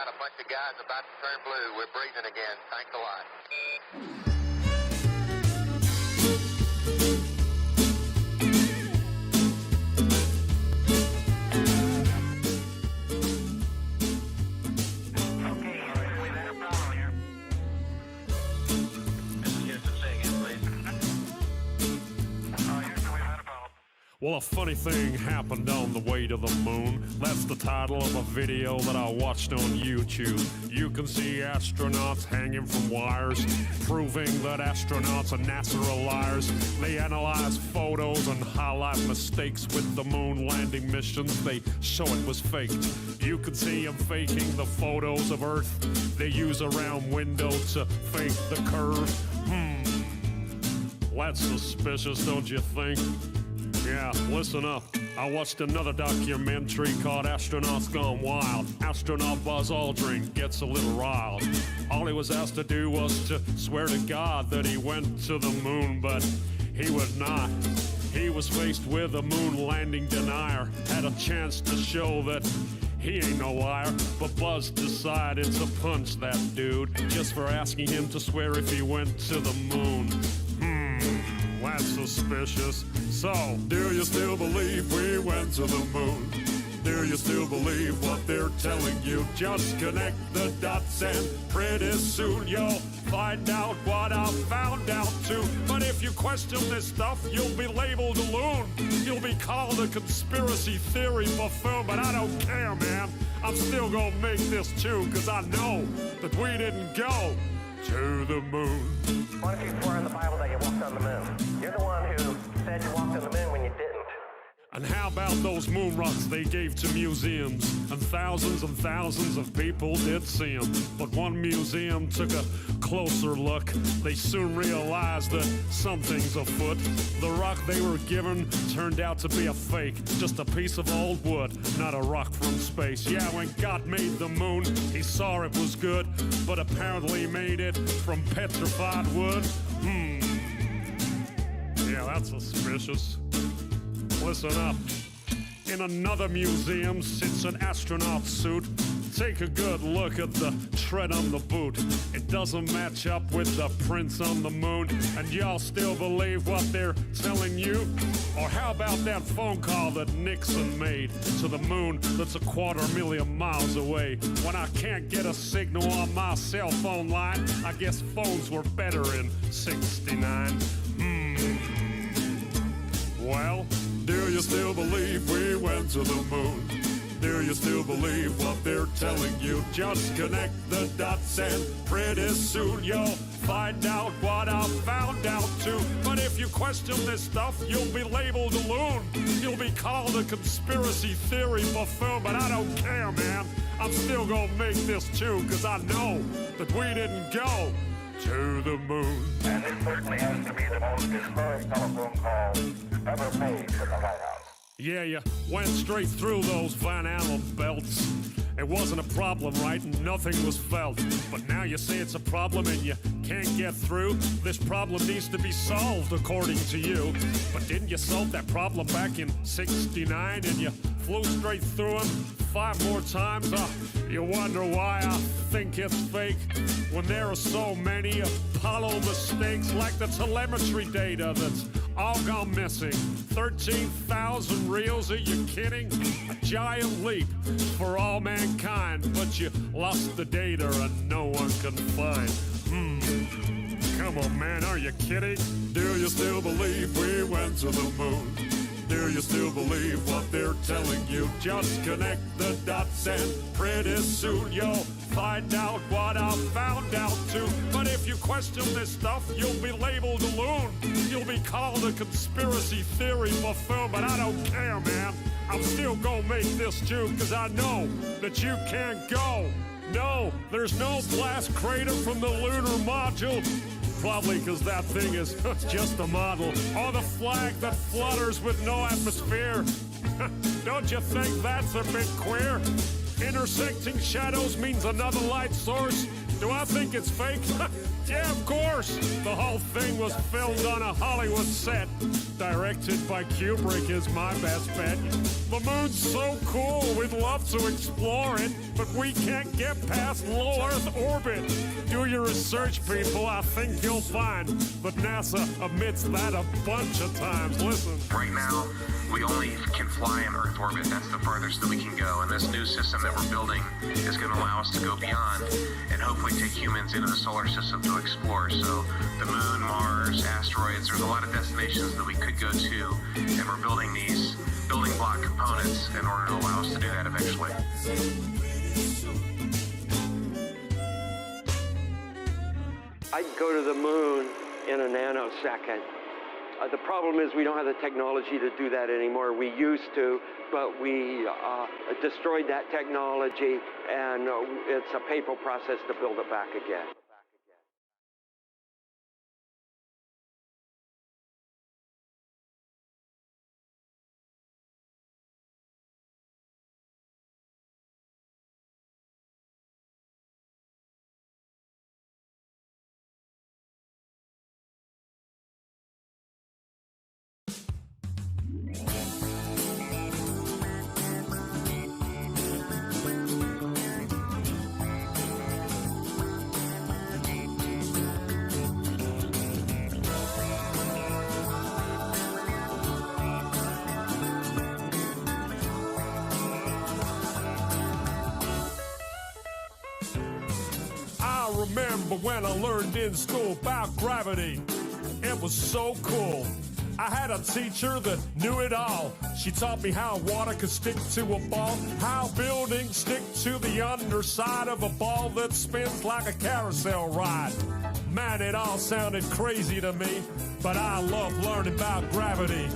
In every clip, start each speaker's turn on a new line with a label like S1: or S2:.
S1: got a bunch of guys about to turn blue. We're breathing again. Thanks a lot.
S2: Well, a funny thing happened on the way to the moon. That's the title of a video that I watched on YouTube. You can see astronauts hanging from wires, proving that astronauts and NASA are liars. They analyze photos and highlight mistakes with the moon landing missions. They show it was faked. You can see them faking the photos of Earth. They use a round window to fake the curve. That's suspicious, don't you think? Yeah, listen up. I watched another documentary called Astronauts Gone Wild. Astronaut Buzz Aldrin gets a little riled. All he was asked to do was to swear to God that he went to the moon, but he would not. He was faced with a moon landing denier. Had a chance to show that he ain't no liar, but Buzz decided to punch that dude just for asking him to swear if he went to the moon. That's suspicious. So, do you still believe we went to the moon? Do you still believe what they're telling you? Just connect the dots and pretty soon you'll find out what I found out too. But if you question this stuff, you'll be labeled a loon. You'll be called a conspiracy theory buffoon, but I don't care, man. I'm still gonna make this too, cause I know that we didn't go to the moon.
S3: Why don't you swear in the Bible that you walked on the moon? You're the one who said you walked on the moon when you didn't.
S2: And how about those moon rocks they gave to museums? And thousands of people did see them. But one museum took a closer look. They soon realized that something's afoot. The rock they were given turned out to be a fake. Just a piece of old wood, not a rock from space. Yeah, when God made the moon, he saw it was good, but apparently made it from petrified wood. Yeah, that's suspicious. Listen up. In another museum sits an astronaut suit. Take a good look at the tread on the boot. It doesn't match up with the prints on the moon. And y'all still believe what they're telling you? Or how about that phone call that Nixon made to the moon that's 250,000 miles away? When I can't get a signal on my cell phone line, I guess phones were better in '69. Well, do you still believe we went to the moon? Do you still believe what they're telling you? Just connect the dots and pretty soon you'll find out what I found out too. But if you question this stuff, you'll be labeled a loon. You'll be called a conspiracy theory buffoon, but I don't care, man. I'm still gonna make this too, cause I know that we didn't go to the moon.
S3: And this certainly has to be the most historic telephone call ever made to the White House.
S2: Yeah, you went straight through those Van Allen belts. It wasn't a problem, right? Nothing was felt. But now you say it's a problem and you can't get through. This problem needs to be solved according to you. But didn't you solve that problem back in '69 and you flew straight through them 5 more times? You wonder why I think it's fake when there are so many Apollo mistakes, like the telemetry data that's all gone missing. 13,000 reels, are you kidding? A giant leap for all mankind, but you lost the data and no one can find. Come on, man, are you kidding? Do you still believe we went to the moon? Do you still believe what they're telling you? Just connect the dots and pretty soon you'll find out what I found out too. But if you question this stuff, you'll be labeled a loon. You'll be called a conspiracy theory buffoon, but I don't care, man. I'm still gonna make this too, cause I know that you can't go. No, there's no blast crater from the lunar module. Probably because that thing is just a model. Or the flag that flutters with no atmosphere. Don't you think that's a bit queer? Intersecting shadows means another light source. Do I think it's fake? Yeah, of course. The whole thing was filmed on a Hollywood set. Directed by Kubrick is my best bet. The moon's so cool, we'd love to explore it, but we can't get past low Earth orbit. Do your research, people, I think you'll find. But NASA admits that a bunch of times. Listen.
S4: Right now, we only can fly in Earth orbit. That's the farthest that we can go. And this new system that we're building is going to allow us to go beyond and hopefully take humans into the solar system to explore. So the moon, Mars, asteroids, there's a lot of destinations that we could go to, and we're building these building block components in order to allow us to do that eventually.
S5: I'd go to the moon in a nanosecond. The problem is we don't have the technology to do that anymore. We used to, but we destroyed that technology, and it's a painful process to build it back again.
S2: I remember when I learned in school about gravity. It was so cool. I had a teacher that knew it all. She taught me how water could stick to a ball, how buildings stick to the underside of a ball that spins like a carousel ride. Man, it all sounded crazy to me, but I love learning about gravity.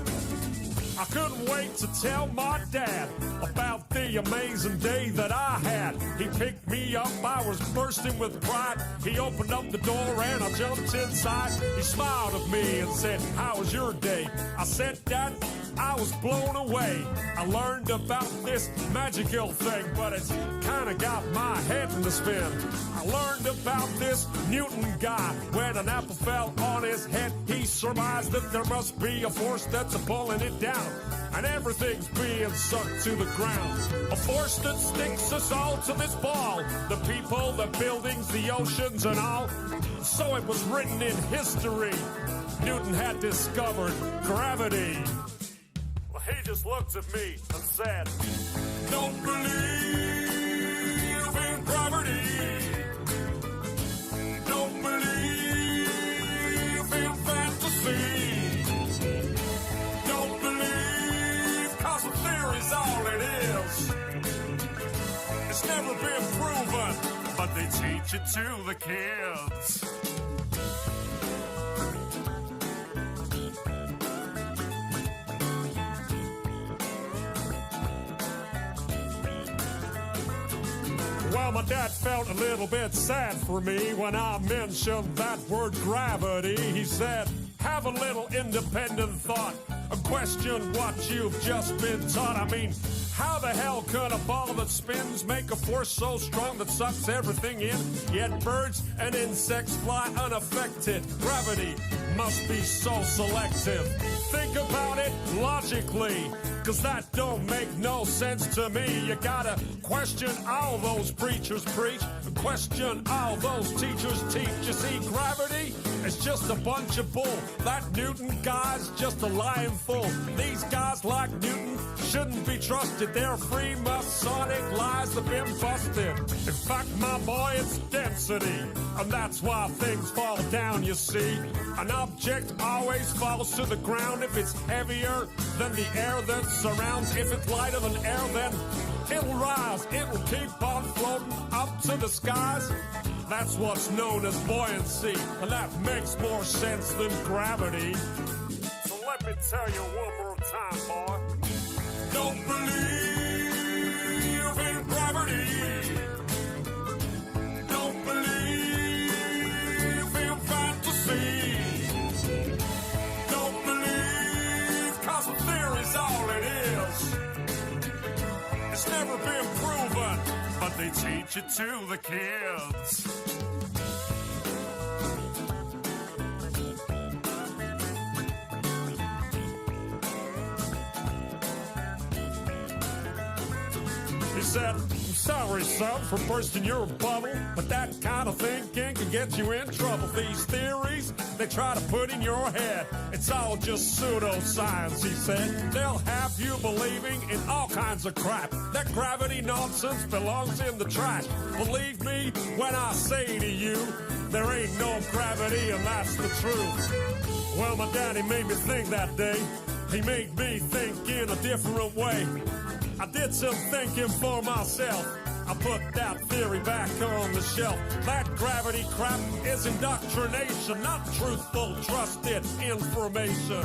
S2: I couldn't wait to tell my dad about the amazing day that I had. He picked me up, I was bursting with pride. He opened up the door and I jumped inside. He smiled at me and said, "How was your day?" I said, "Dad, I was blown away. I learned about this magical thing, but it's kinda got my head in the spin. I learned about this Newton guy. When an apple fell on his head, he surmised that there must be a force that's pulling it down, and everything's being sucked to the ground. A force that sticks us all to this ball. The people, the buildings, the oceans, and all. So it was written in history. Newton had discovered gravity." Well, he just looked at me and said, "Don't believe in gravity. Don't believe in fantasy. Don't believe, 'cause the theory's all it is. It's never been proven, but they teach it to the kids." Well, my dad felt a little bit sad for me when I mentioned that word gravity. He said, "Have a little independent thought and question what you've just been taught. I mean, how the hell could a ball that spins make a force so strong that sucks everything in? Yet birds and insects fly unaffected. Gravity must be so selective. Think about it logically, 'cause that don't make no sense to me. You gotta question all those preachers preach, question all those teachers teach. You see, gravity is just a bunch of bull. That Newton guy's just a lying fool. These guys like Newton shouldn't be trusted. They're free Masonic lies have been busted. In fact, my boy, it's density, and that's why things fall down, you see. An object always falls to the ground if it's heavier than the air that surrounds. If it's lighter than air, then it'll rise. It will keep on floating up to the skies. That's what's known as buoyancy, and that makes more sense than gravity. So let me tell you one more time, boy. Don't believe in gravity. Don't believe in fantasy. Don't believe, 'cause the theory's all it is. It's never been proven, but they teach teach it to the kids. He said, I'm sorry, son, for bursting your bubble, but that kind of thinking can get you in trouble. These theories they try to put in your head, it's all just pseudoscience, he said. They'll have you believing in all kinds of crap. That gravity nonsense belongs in the trash. Believe me when I say to you, there ain't no gravity, and that's the truth. Well, my daddy made me think that day. He made me think in a different way. I did some thinking for myself. I put that theory back on the shelf. That gravity crap is indoctrination, not truthful, trusted information.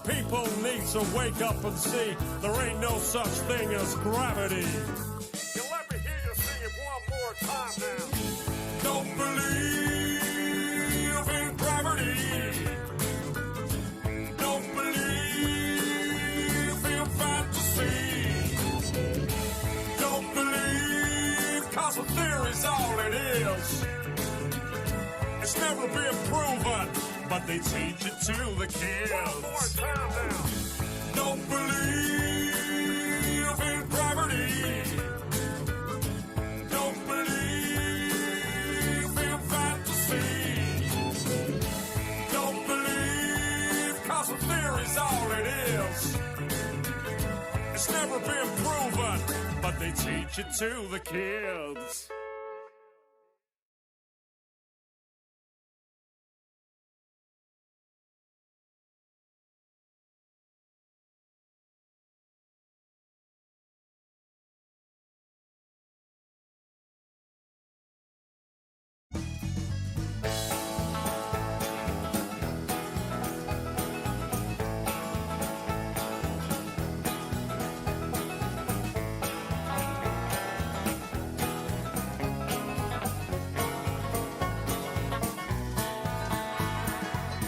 S2: People need to wake up and see there ain't no such thing as gravity. You let me hear you sing it one more time now. Don't believe in gravity. Don't believe in fantasy. Don't believe, cause a theory's all it is. It's never been proven, but they teach it to the kids. One more time now. Don't believe in gravity. Don't believe in fantasy. Don't believe, cause a theory's all it is. It's never been proven, but they teach it to the kids.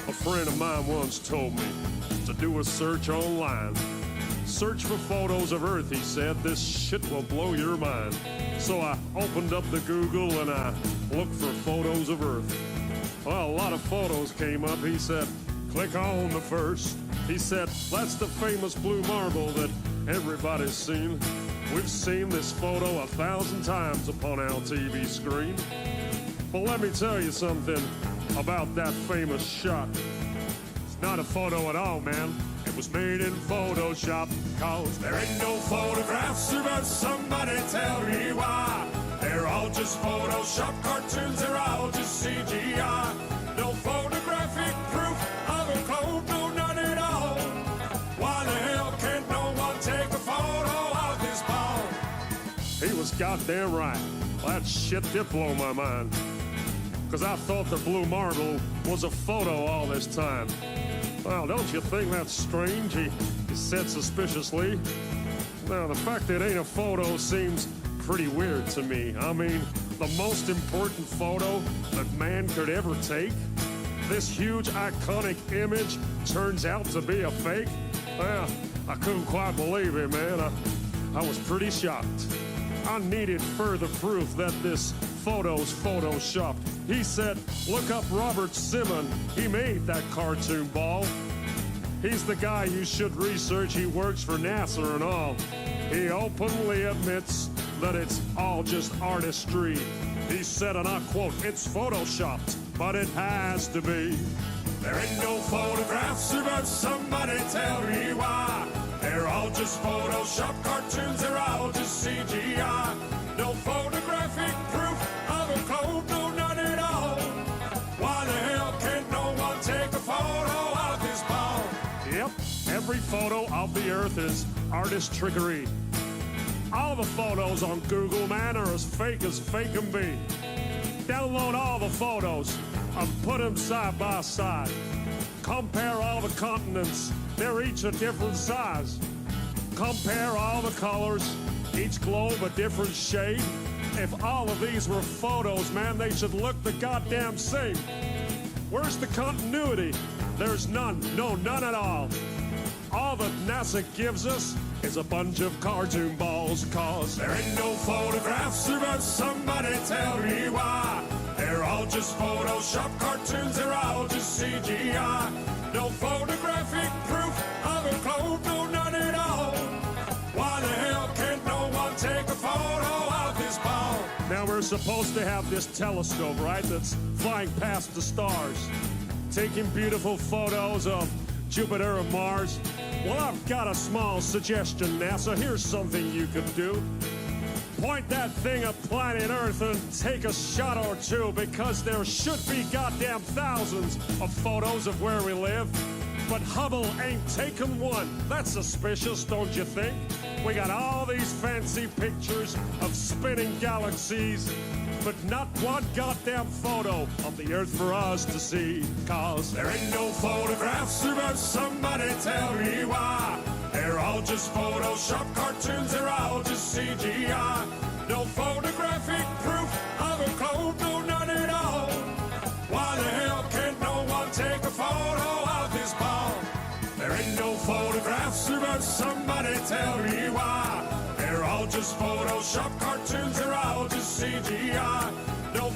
S2: A friend of mine once told me to do a search online. Search for photos of Earth, he said. This shit will blow your mind. So I opened up the Google and I looked for photos of Earth. Well, a lot of photos came up. He said, click on the first. He said, that's the famous blue marble that everybody's seen. We've seen this photo 1,000 times upon our TV screen. But let me tell you something about that famous shot. It's not a photo at all, man. It was made in Photoshop. Cause there ain't no photographs, but somebody tell me why. They're all just Photoshop cartoons, they're all just CGI. No photographic proof of a code, no none at all. Why the hell can't no one take a photo of this ball? He was goddamn right. That shit did blow my mind. Cause I thought the blue marble was a photo all this time. Well, don't you think that's strange? He said suspiciously. Now, the fact that it ain't a photo seems pretty weird to me. I mean, the most important photo that man could ever take? This huge, iconic image turns out to be a fake? Well, I couldn't quite believe it, man. I was pretty shocked. I needed further proof that this photo's photoshopped. He said, look up Robert Simon. He made that cartoon ball. He's the guy you should research. He works for NASA and all. He openly admits that it's all just artistry. He said, and I quote, it's photoshopped, but it has to be. There ain't no photographs, but somebody tell me why. They're all just Photoshop cartoons, they're all just CGI. No photographic proof of a code, no none at all. Why the hell can't no one take a photo of this ball? Yep, every photo of the Earth is artist trickery. All the photos on Google, man, are as fake can be. Download all the photos and put them side by side. Compare all the continents, they're each a different size. Compare all the colors, each globe a different shade. If all of these were photos, man, they should look the goddamn same. Where's the continuity? There's none. No, none at all. All that NASA gives us is a bunch of cartoon balls. Cause there ain't no photographs of us, somebody tell me why. They're all just Photoshop cartoons, they're all just CGI. No photographic proof of a clone, no none at all. Why the hell can't no one take a photo of this ball? Now we're supposed to have this telescope, right, that's flying past the stars, taking beautiful photos of Jupiter and Mars. Well, I've got a small suggestion, NASA. Here's something you could do. Point that thing at planet Earth and take a shot or two, because there should be goddamn thousands of photos of where we live. But Hubble ain't taken one. That's suspicious, don't you think? We got all these fancy pictures of spinning galaxies, but not one goddamn photo of the Earth for us to see. Cause there ain't no photographs of us, somebody tell me why. They're all just Photoshop cartoons, they're all just CGI. No photographic proof of a clone, no none at all. Why the hell can't no one take a photo of this ball? There ain't no photographs of us, somebody tell me why. They're all just Photoshop cartoons, they're all just CGI. No